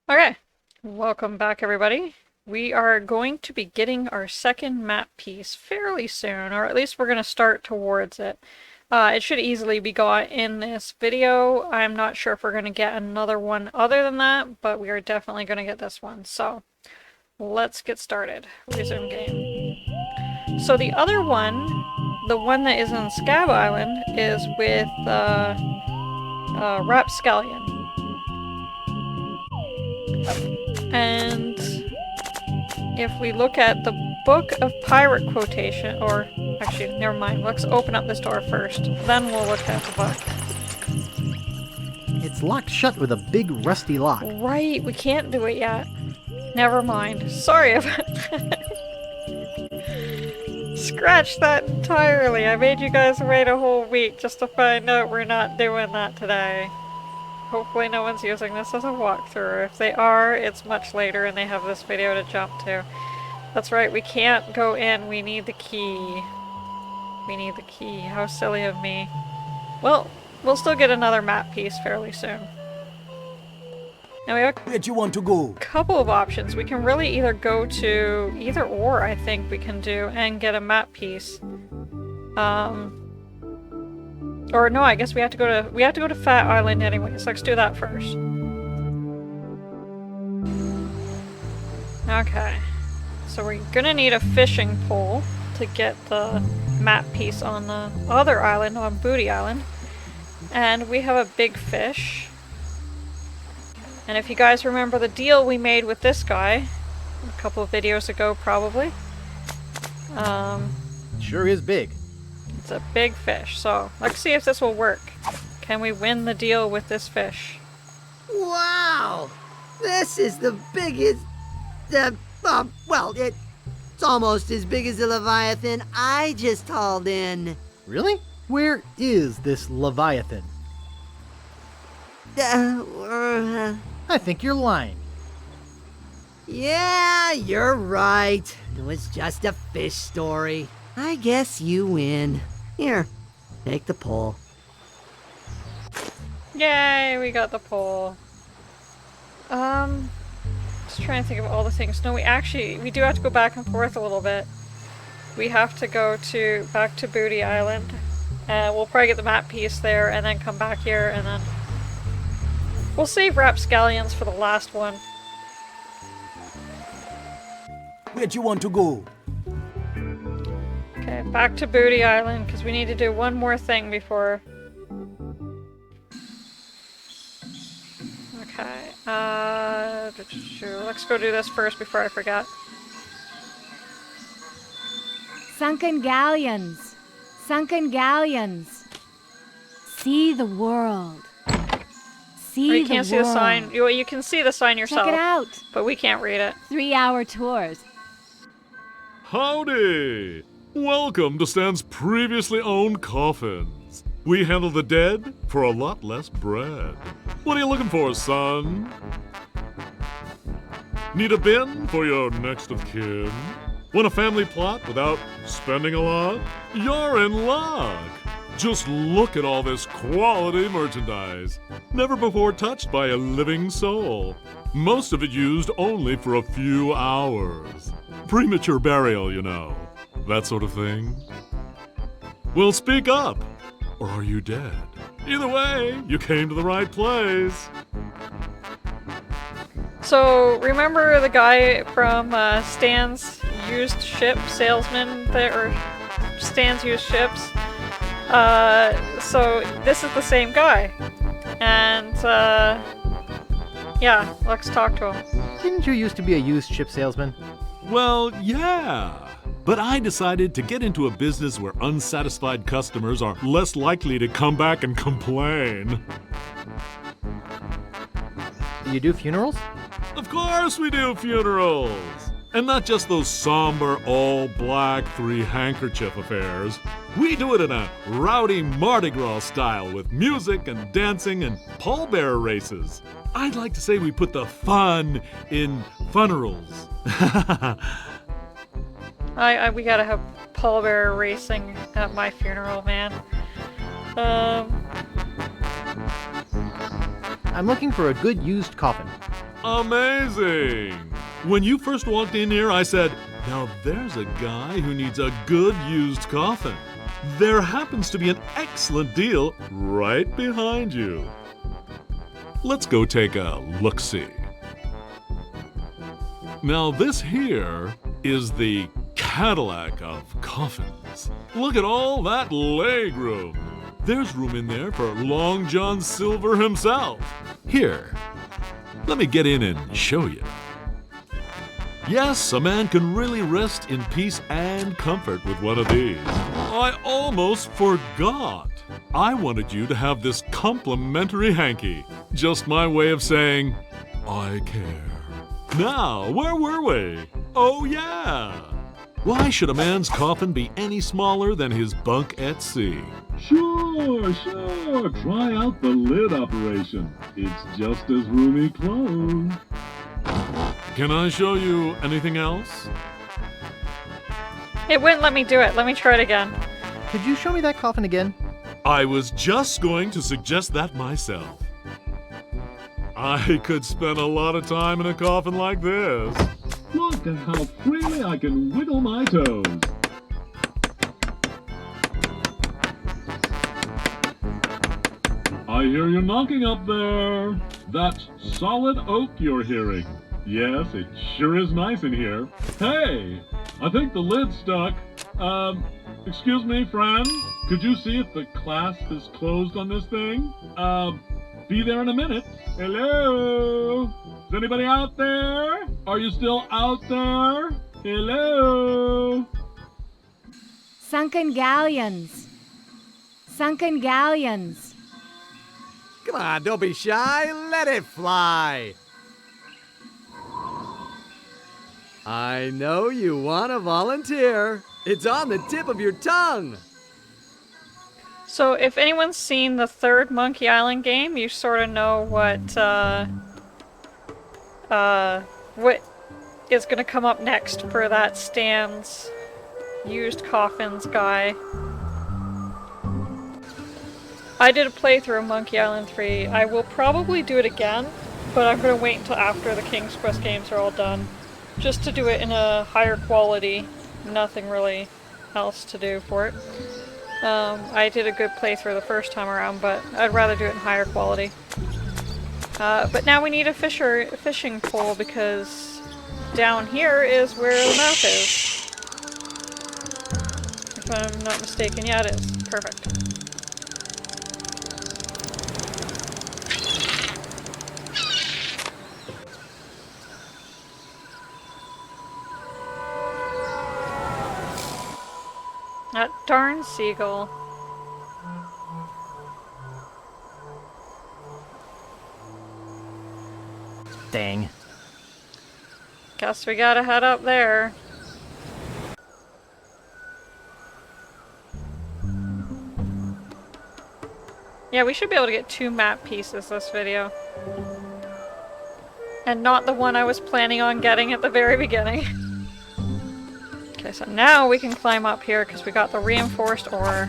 Okay, welcome back everybody. We are going to be getting our second map piece fairly soon, or at least we're going to start towards it. It should easily be got in this video. I'm not sure if we're going to get another one other than that, but we are definitely going to get this one. So, let's get started. Resume game. So the other one, the one that is on Scab Island, is with Rapscallion. And if we look at the Book of Pirate Quotation, or actually, never mind, let's open up this door first, then we'll look at the book. It's locked shut with a big rusty lock. Right, we can't do it yet. Never mind. Sorry about that. Scratch that entirely. I made you guys wait a whole week just to find out we're not doing that today. Hopefully no one's using this as a walkthrough. If they are, it's much later and they have this video to jump to. That's right, we can't go in. We need the key. We need the key. How silly of me. Well, we'll still get another map piece fairly soon. Now we have Where do you want to go? a couple of options. We can really either go to either or, I think we can do, and get a map piece. Or no, I guess we have to go to Fat Island anyway, so let's do that first. Okay. So we're gonna need a fishing pole to get the map piece on the other island, on Booty Island. And we have a big fish. And if you guys remember the deal we made with this guy a couple of videos ago, probably. Sure is big. It's a big fish, so let's see if this will work. Can we win the deal with this fish? Wow! This is the biggest... well, it's almost as big as the Leviathan I just hauled in. Really? Where is this Leviathan? I think you're lying. Yeah, you're right. It was just a fish story. I guess you win. Here, take the pole. Yay, we got the pole. Just trying to think of all the things. No, we do have to go back and forth a little bit. We have to go back to Booty Island. And we'll probably get the map piece there and then come back here and then... We'll save Rapscallions for the last one. Where do you want to go? Okay, back to Booty Island, because we need to do one more thing before... Okay, let's go do this first before I forget. Sunken galleons! Sunken galleons! See the world. See Oh, you the can't see the sign. You can see the sign yourself. Check it out. But we can't read it. 3-hour tours. Howdy! Welcome to Stan's previously owned coffins. We handle the dead for a lot less bread. What are you looking for, son? Need a bin for your next of kin? Want a family plot without spending a lot? You're in luck! Just look at all this quality merchandise. Never before touched by a living soul. Most of it used only for a few hours. Premature burial, you know. That sort of thing. Well, speak up. Or are you dead? Either way, you came to the right place. So, remember the guy from Stan's used ship salesman there, or Stan's used ships? So this is the same guy. And, yeah, let's talk to him. Didn't you used to be a used ship salesman? Well, yeah. But I decided to get into a business where unsatisfied customers are less likely to come back and complain. Do you do funerals? Of course we do funerals! And not just those somber, all-black, three-handkerchief affairs. We do it in a rowdy Mardi Gras style with music and dancing and pallbearer races. I'd like to say we put the fun in funerals. We gotta have pallbearer racing at my funeral, man. I'm looking for a good used coffin. amazing. When you first walked in here, I said, now there's a guy who needs a good used coffin. There happens to be an excellent deal right behind you. Let's go take a look-see. Now this here is the Cadillac of coffins. Look at all that leg room. There's room in there for Long John Silver himself. Here, let me get in and show you. Yes, a man can really rest in peace and comfort with one of these. I almost forgot. I wanted you to have this complimentary hanky. Just my way of saying, I care. Now, where were we? Oh yeah! Why should a man's coffin be any smaller than his bunk at sea? Sure. Try out the lid operation. It's just as roomy closed. Can I show you anything else? It wouldn't let me do it. Let me try it again. Could you show me that coffin again? I was just going to suggest that myself. I could spend a lot of time in a coffin like this. Look at how freely I can wiggle my toes. I hear you knocking up there. That's solid oak you're hearing. Yes, it sure is nice in here. Hey, I think the lid's stuck. Excuse me, friend. Could you see if the clasp is closed on this thing? Be there in a minute. Hello? Is anybody out there? Are you still out there? Hello? Sunken galleons. Sunken galleons. Come on, don't be shy. Let it fly. I know you want to volunteer. It's on the tip of your tongue. So if anyone's seen the third Monkey Island game, you sort of know what is going to come up next for that Stan's used coffins guy. I did a playthrough of Monkey Island 3. I will probably do it again, but I'm going to wait until after the King's Quest games are all done, just to do it in a higher quality. Nothing really else to do for it. I did a good playthrough the first time around, but I'd rather do it in higher quality. But now we need a fishing pole because down here is where the mouth is. If I'm not mistaken, yeah, it is. Perfect. That darn seagull. Dang. Guess we gotta head up there. Yeah, we should be able to get 2 map pieces this video. And not the one I was planning on getting at the very beginning. Okay, so now we can climb up here because we got the reinforced ore.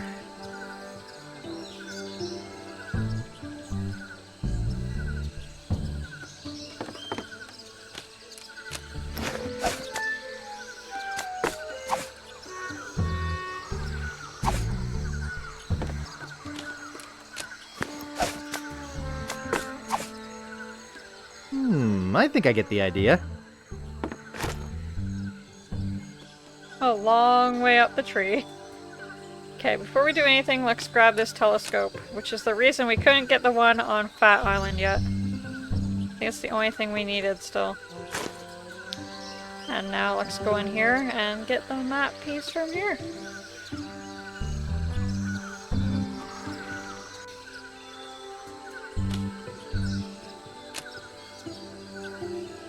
I think I get the idea. A long way up the tree. Okay, before we do anything, let's grab this telescope, which is the reason we couldn't get the one on Fat Island yet. I think it's the only thing we needed still. And now let's go in here and get the map piece from here.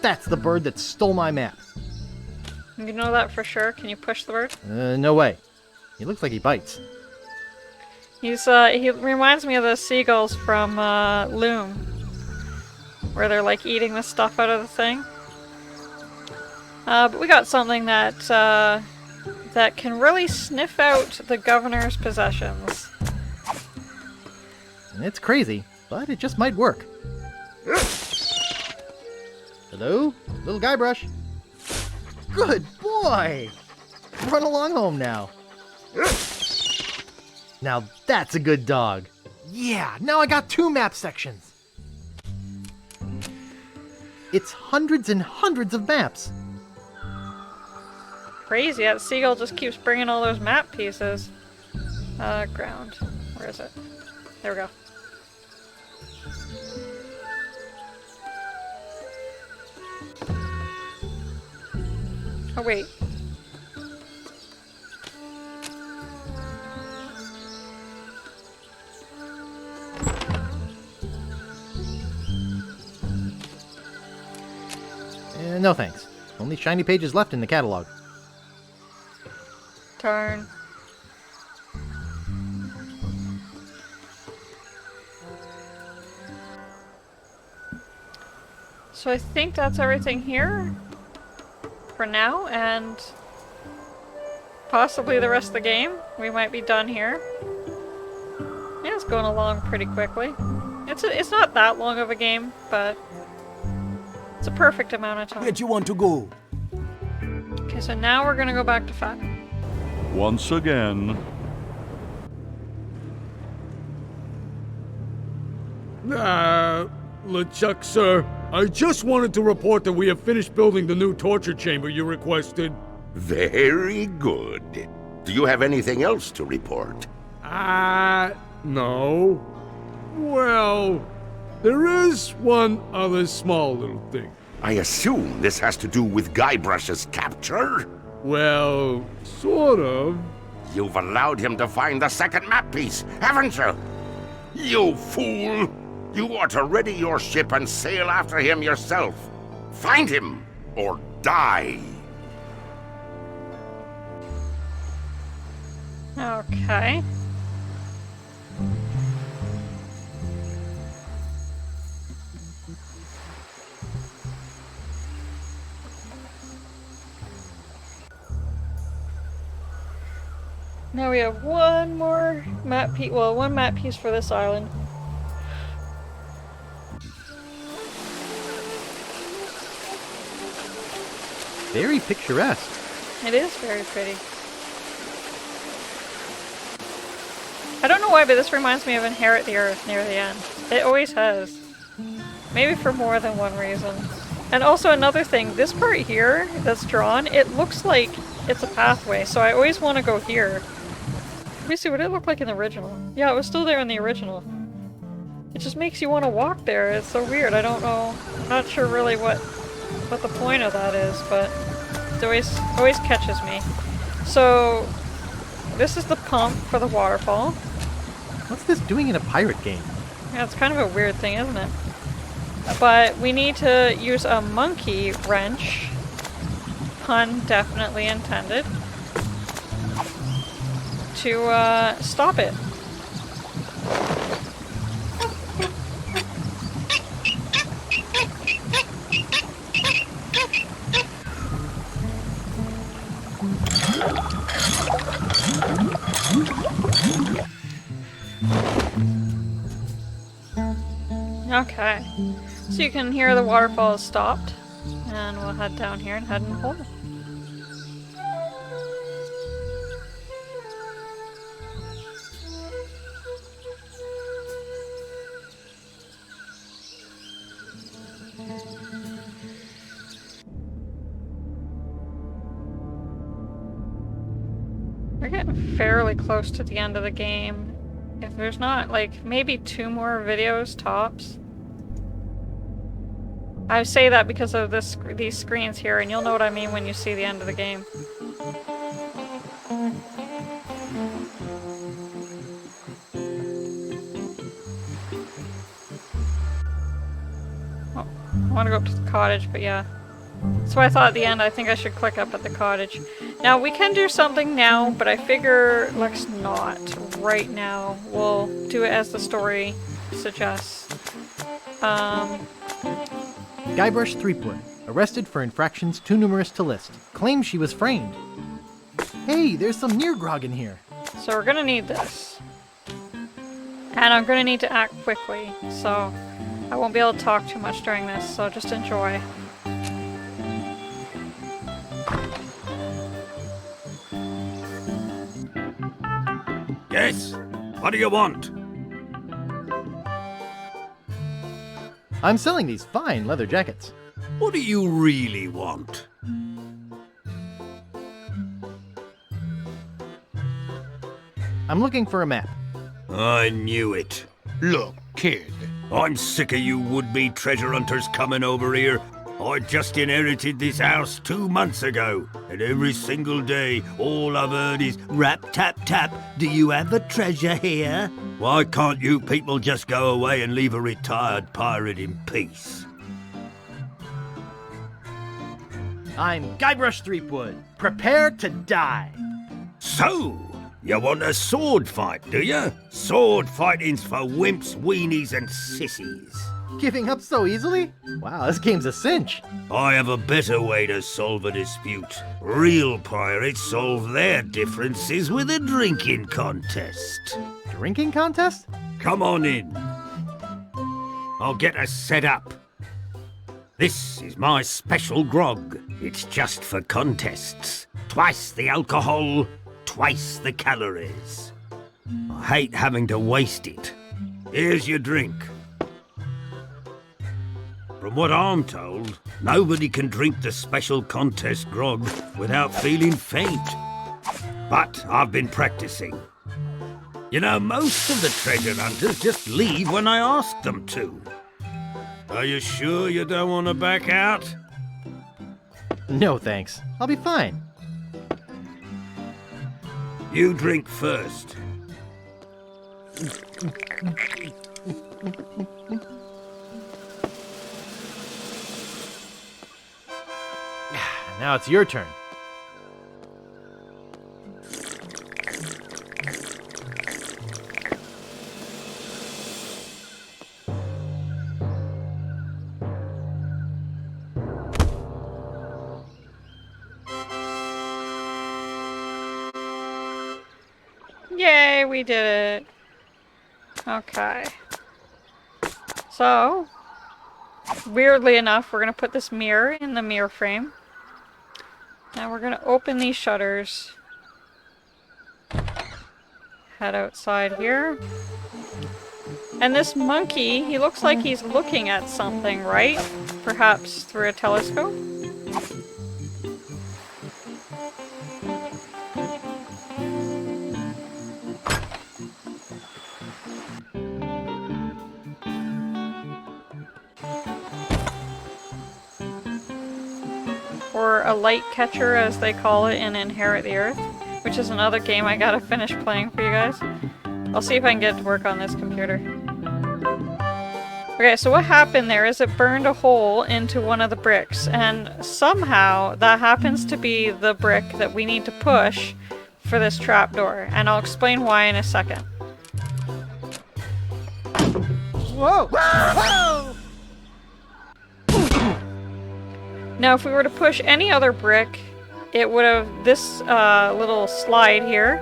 That's the bird that stole my map. You know that for sure? Can you push the bird? No way. He looks like he bites. He reminds me of the seagulls from Loom, where they're like eating the stuff out of the thing. But we got something that that can really sniff out the governor's possessions. It's crazy, but it just might work. Hello? Little Guybrush. Good boy! Run along home now. Now that's a good dog. Yeah, now I got 2 map sections. It's hundreds and hundreds of maps. Crazy, that seagull just keeps bringing all those map pieces. Ground. Where is it? There we go. Oh, wait. No thanks. Only shiny pages left in the catalog. Darn. So I think that's everything here for now, and possibly the rest of the game. We might be done here. Yeah, it's going along pretty quickly. It's not that long of a game, but it's a perfect amount of time. Where do you want to go? Okay, so now we're gonna go back to Fat. Once again. LeChuck, sir. I just wanted to report that we have finished building the new torture chamber you requested. Very good. Do you have anything else to report? No. Well, there is one other small little thing. I assume this has to do with Guybrush's capture? Well, sort of. You've allowed him to find the second map piece, haven't you? You fool! You ought to ready your ship and sail after him yourself. Find him, or die. Okay. Now we have one more map piece, well, one map piece for this island. Very picturesque. It is very pretty. I don't know why, but this reminds me of Inherit the Earth near the end. It always has. Maybe for more than one reason. And also another thing, this part here that's drawn, it looks like it's a pathway, so I always want to go here. Let me see, what did it look like in the original? Yeah, it was still there in the original. It just makes you want to walk there. It's so weird. I don't know. I'm not sure really what the point of that is, but it always catches me. So this is the pump for the waterfall. What's this doing in a pirate game? Yeah, it's kind of a weird thing, isn't it? But we need to use a monkey wrench, pun definitely intended, to stop it. Okay, so you can hear the waterfall is stopped, and we'll head down here and head in the hole. We're getting fairly close to the end of the game. If there's not, like, maybe 2 more videos tops. I say that because of these screens here, and you'll know what I mean when you see the end of the game. Oh, I want to go up to the cottage, but yeah. So I thought at the end, I think I should click up at the cottage. Now, we can do something now, but I figure let's not right now. We'll do it as the story suggests. Guybrush Threepwood, arrested for infractions too numerous to list, claims she was framed. Hey, there's some near grog in here. So we're gonna need this. And I'm gonna need to act quickly, so I won't be able to talk too much during this, so just enjoy. Yes? What do you want? I'm selling these fine leather jackets. What do you really want? I'm looking for a map. I knew it. Look, kid. I'm sick of you would-be treasure hunters coming over here. I just inherited this house 2 months ago, and every single day, all I've heard is rap, tap, tap. Do you have a treasure here? Why can't you people just go away and leave a retired pirate in peace? I'm Guybrush Threepwood. Prepare to die. So, you want a sword fight, do you? Sword fighting's for wimps, weenies, and sissies. Giving up so easily? Wow, this game's a cinch. I have a better way to solve a dispute. Real pirates solve their differences with a drinking contest. Drinking contest? Come on in. I'll get us set up. This is my special grog. It's just for contests. Twice the alcohol, twice the calories. I hate having to waste it. Here's your drink. From what I'm told, nobody can drink the special contest grog without feeling faint. But I've been practicing. You know, most of the treasure hunters just leave when I ask them to. Are you sure you don't want to back out? No thanks. I'll be fine. You drink first. Now it's your turn. Yay, we did it. Okay. So, weirdly enough, we're going to put this mirror in the mirror frame. Now we're going to open these shutters. Head outside here. And this monkey, he looks like he's looking at something, right? Perhaps through a telescope? Or a light catcher, as they call it in Inherit the Earth, which is another game I gotta finish playing for you guys. I'll see if I can get it to work on this computer. Okay, so what happened there is it burned a hole into one of the bricks, and somehow that happens to be the brick that we need to push for this trapdoor, and I'll explain why in a second. Whoa! Whoa! Now, if we were to push any other brick, it would have, this little slide here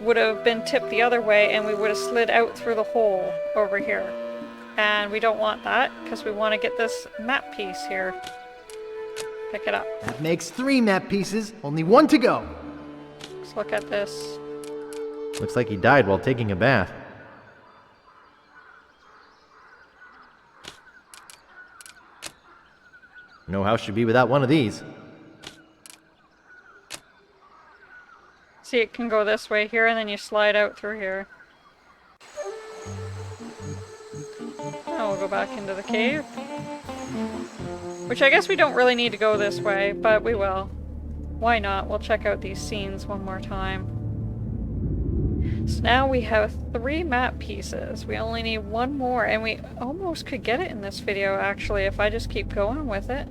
would have been tipped the other way and we would have slid out through the hole over here. And we don't want that because we want to get this map piece here. Pick it up. That makes 3 map pieces, only 1 to go. Let's look at this. Looks like he died while taking a bath. No house should be without one of these. See, it can go this way here and then you slide out through here. Now we'll go back into the cave. Which I guess we don't really need to go this way, but we will. Why not? We'll check out these scenes one more time. So now we have 3 map pieces. We only need 1 more, and we almost could get it in this video actually if I just keep going with it.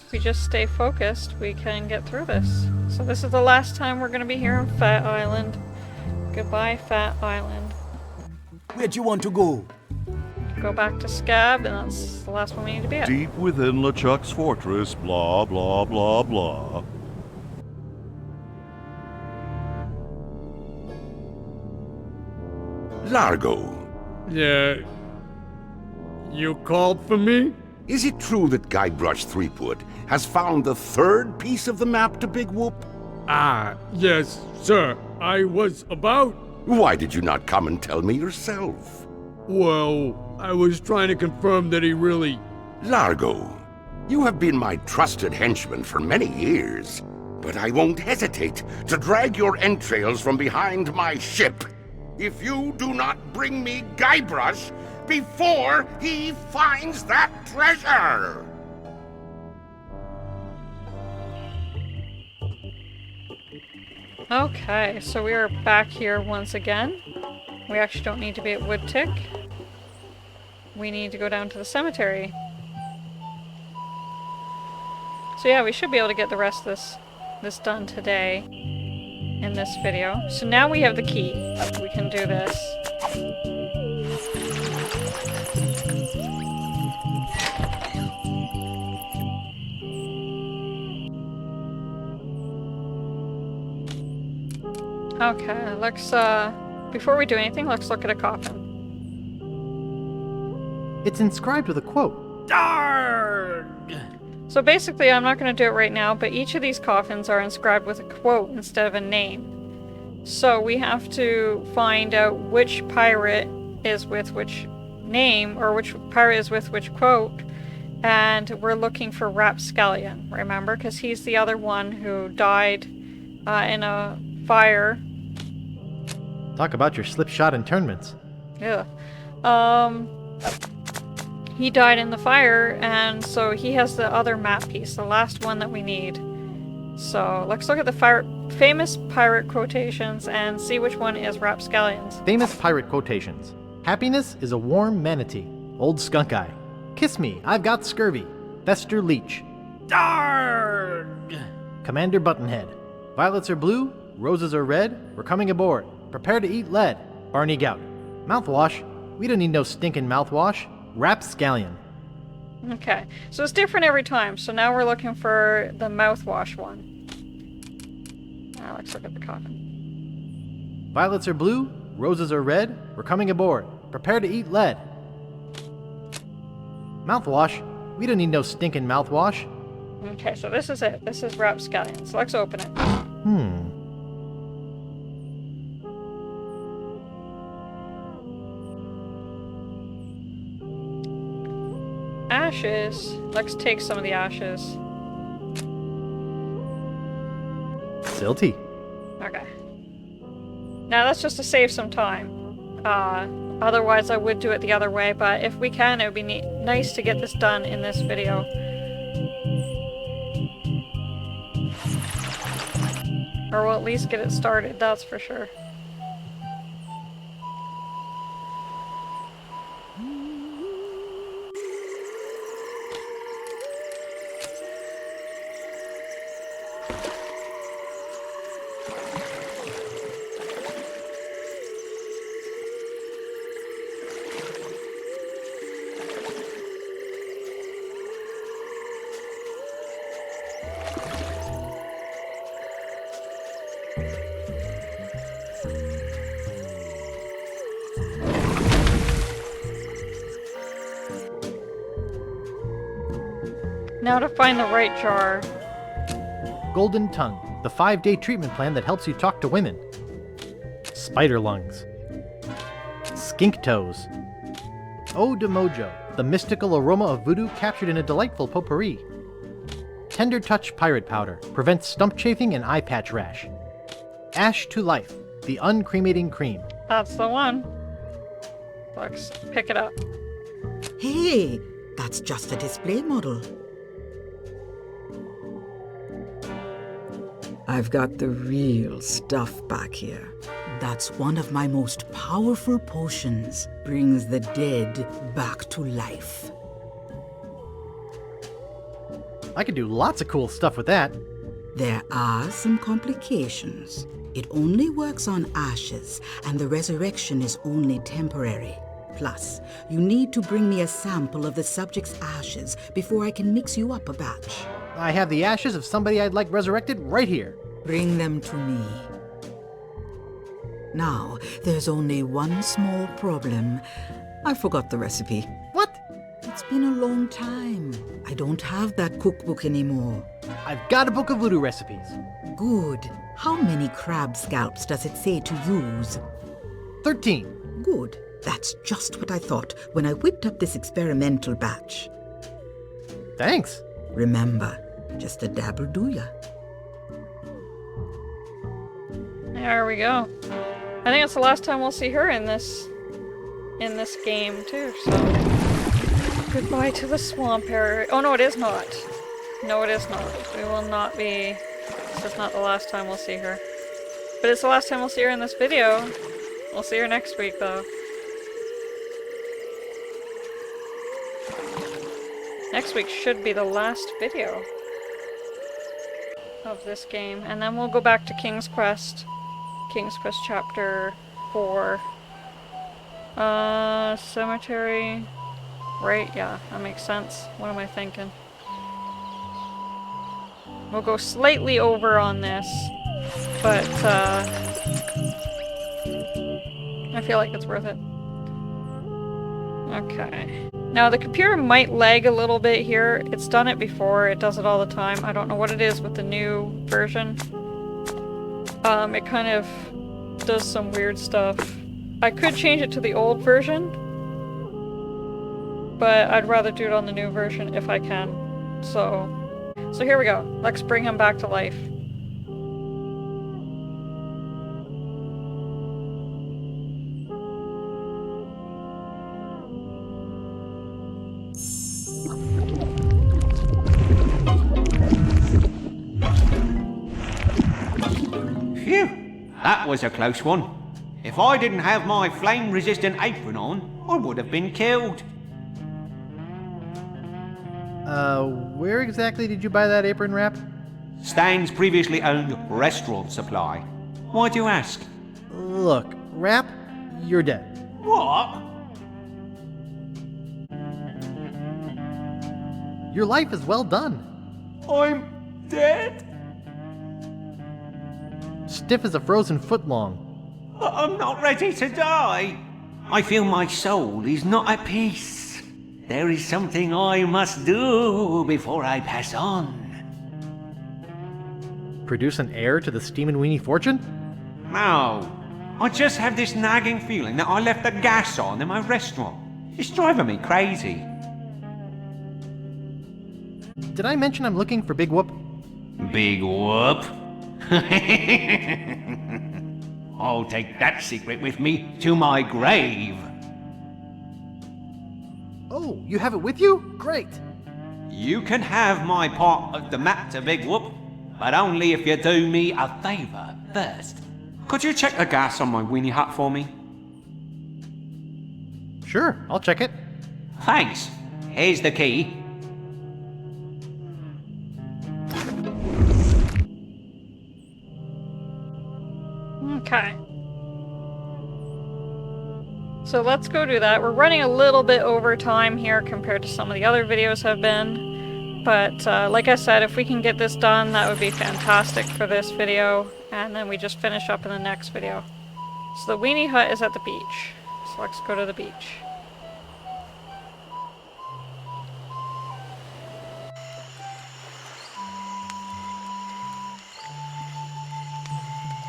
If we just stay focused, we can get through this. So this is the last time we're going to be here on Fat Island. Goodbye, Fat Island. Where'd you want to go? Go back to Scab, and that's the last one we need to be at. Deep within LeChuck's fortress, blah, blah, blah, blah. Largo, Yeah. You called for me? is it true that Guybrush Threepwood has found the third piece of the map to Big Whoop? Ah, yes, sir. I was about. Why did you not come and tell me yourself? Well, I was trying to confirm that he really. Largo, you have been my trusted henchman for many years, but I won't hesitate to drag your entrails from behind my ship if you do not bring me Guybrush before he finds that treasure! Okay, so we are back here once again. We actually don't need to be at Woodtick. We need to go down to the cemetery. So yeah, we should be able to get the rest of this done today in this video. So now we have the key. We can do this. Okay, let's, before we do anything, let's look at a coffin. It's inscribed with a quote. Darg! So basically, I'm not going to do it right now, but each of these coffins are inscribed with a quote instead of a name. So we have to find out which pirate is with which name, or which pirate is with which quote, and we're looking for Rapscallion, remember? Because he's the other one who died in a fire. Talk about your slipshod internments. Yeah. He died in the fire, and so he has the other map piece, the last one that we need. So let's look at the famous pirate quotations and see which one is Rapscallion's. Famous pirate quotations. Happiness is a warm manatee. Old Skunk Eye. Kiss me, I've got scurvy. Fester Leech. Darg! Commander Buttonhead. Violets are blue, roses are red, we're coming aboard. Prepare to eat lead. Barney Gout. Mouthwash. We don't need no stinking mouthwash. Rapscallion. Okay, so it's different every time. So now we're looking for the mouthwash one. Now let's look at the coffin. Violets are blue, roses are red, we're coming aboard. Prepare to eat lead. Mouthwash. We don't need no stinking mouthwash. Okay, so this is it. This is Rapscallion. So let's open it. Ashes. Let's take some of the ashes. Silty. Okay. Now that's just to save some time. Otherwise I would do it the other way, but if we can, it would be nice to get this done in this video. Or we'll at least get it started, that's for sure. Now to find the right jar. Golden Tongue, the 5-day treatment plan that helps you talk to women. Spider Lungs. Skink Toes. Eau de Mojo, the mystical aroma of voodoo captured in a delightful potpourri. Tender Touch Pirate Powder, prevents stump chafing and eye patch rash. Ash to Life, the uncremating cream. That's the one. Let's pick it up. Hey, that's just a display model. I've got the real stuff back here. That's one of my most powerful potions. Brings the dead back to life. I could do lots of cool stuff with that. There are some complications. It only works on ashes, and the resurrection is only temporary. Plus, you need to bring me a sample of the subject's ashes before I can mix you up a batch. I have the ashes of somebody I'd like resurrected right here. Bring them to me. Now, there's only one small problem. I forgot the recipe. What? It's been a long time. I don't have that cookbook anymore. I've got a book of voodoo recipes. Good. How many crab scalps does it say to use? 13. Good. That's just what I thought when I whipped up this experimental batch. Thanks. Remember, just a dabble do ya. There we go. I think it's the last time we'll see her in this game too, so goodbye to the swamp area. Oh no, it is not. No, it is not. We will not be. This is not the last time we'll see her. But it's the last time we'll see her in this video. We'll see her next week though. Next week should be the last video of this game, and then we'll go back to King's Quest. King's Quest Chapter 4. Cemetery. Right, yeah, that makes sense. What am I thinking? We'll go slightly over on this, but I feel like it's worth it. Okay. Now the computer might lag a little bit here. It's done it before. It does it all the time. I don't know what it is with the new version. It kind of does some weird stuff. I could change it to the old version, but I'd rather do it on the new version if I can. So here we go. Let's bring him back to life. Phew! That was a close one. If I didn't have my flame-resistant apron on, I would have been killed. Where exactly did you buy that apron wrap? Stan's previously owned restaurant supply. Why'd you ask? Look, Wrap, you're dead. What? Your life is well done. I'm dead? Stiff as a frozen foot long. I'm not ready to die. I feel my soul is not at peace. There is something I must do before I pass on. Produce an heir to the Steam and Weenie fortune? No. I just have this nagging feeling that I left the gas on in my restaurant. It's driving me crazy. Did I mention I'm looking for Big Whoop? Big Whoop? I'll take that secret with me to my grave. Oh, you have it with you? Great. You can have my part of the map to Big Whoop, but only if you do me a favour first. Could you check the gas on my weenie hat for me? Sure, I'll check it. Thanks. Here's the key. Okay. So let's go do that. We're running a little bit over time here compared to some of the other videos have been. But like I said, if we can get this done, that would be fantastic for this video. And then we just finish up in the next video. So the weenie hut is at the beach. So let's go to the beach.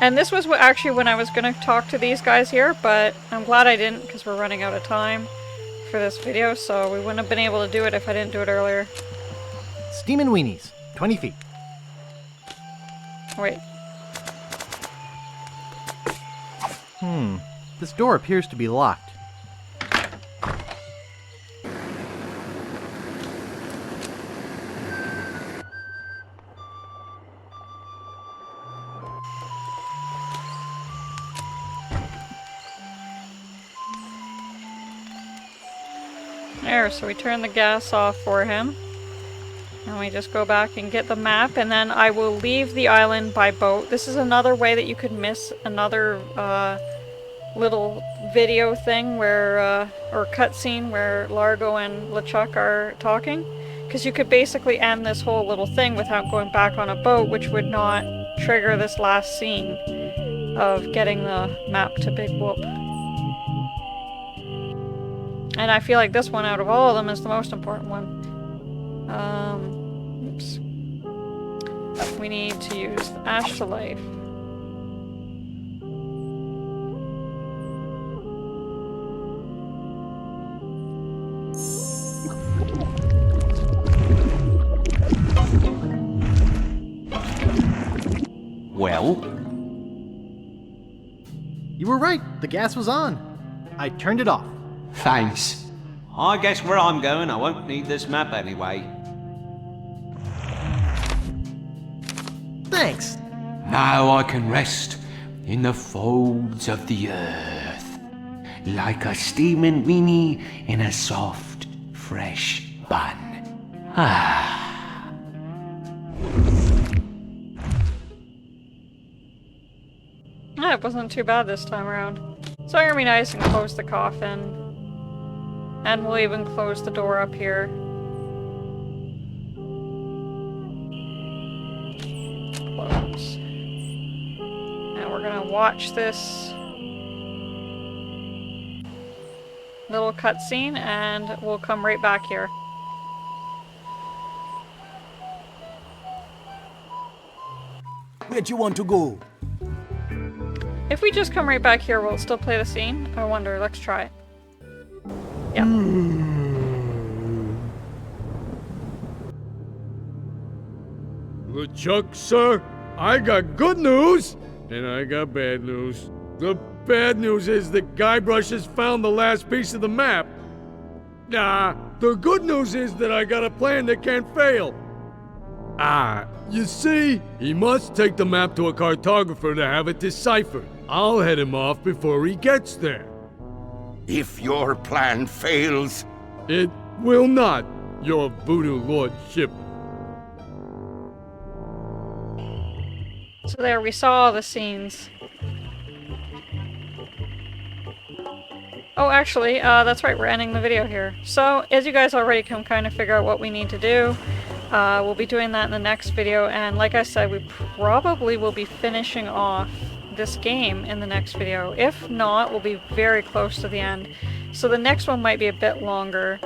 And this was actually when I was going to talk to these guys here, but I'm glad I didn't because we're running out of time for this video, so we wouldn't have been able to do it if I didn't do it earlier. Steam and Weenies, 20 feet. Wait. This door appears to be locked. There, so we turn the gas off for him. And we just go back and get the map, and then I will leave the island by boat. This is another way that you could miss another little video thing where, or cutscene where Largo and LeChuck are talking. Because you could basically end this whole little thing without going back on a boat, which would not trigger this last scene. of getting the map to Big Whoop. And I feel like this one out of all of them is the most important one. Oops. We need to use the Ash to Life. Well? You were right. The gas was on. I turned it off. Thanks. I guess where I'm going, I won't need this map anyway. Thanks. Now I can rest in the folds of the earth, like a steaming weenie in a soft, fresh bun. Ah. Yeah, it wasn't too bad this time around. So I'm gonna be nice and close the coffin. And we'll even close the door up here. Close. Now we're gonna watch this little cutscene and we'll come right back here. Where do you want to go? If we just come right back here, will it still play the scene? I wonder. Let's try it. Yeah. LeChuck, sir, I got good news, and I got bad news. The bad news is that Guybrush has found the last piece of the map. The good news is that I got a plan that can't fail. You see, he must take the map to a cartographer to have it deciphered. I'll head him off before he gets there. If your plan fails... It will not, your voodoo lordship. So there, we saw all the scenes. Oh, actually, that's right, we're ending the video here. So, as you guys already can kind of figure out what we need to do, we'll be doing that in the next video, and like I said, we probably will be finishing off this game in the next video. If not, we'll be very close to the end. So the next one might be a bit longer.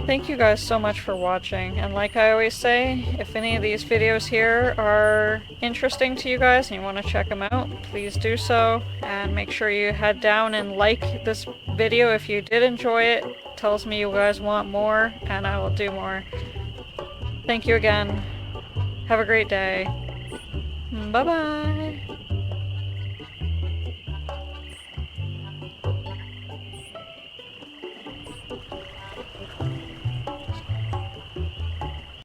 Thank you guys so much for watching, and like I always say, if any of these videos here are interesting to you guys and you want to check them out, please do so, and make sure you head down and like this video if you did enjoy it. It tells me you guys want more, and I will do more. Thank you again. Have a great day. Bye-bye.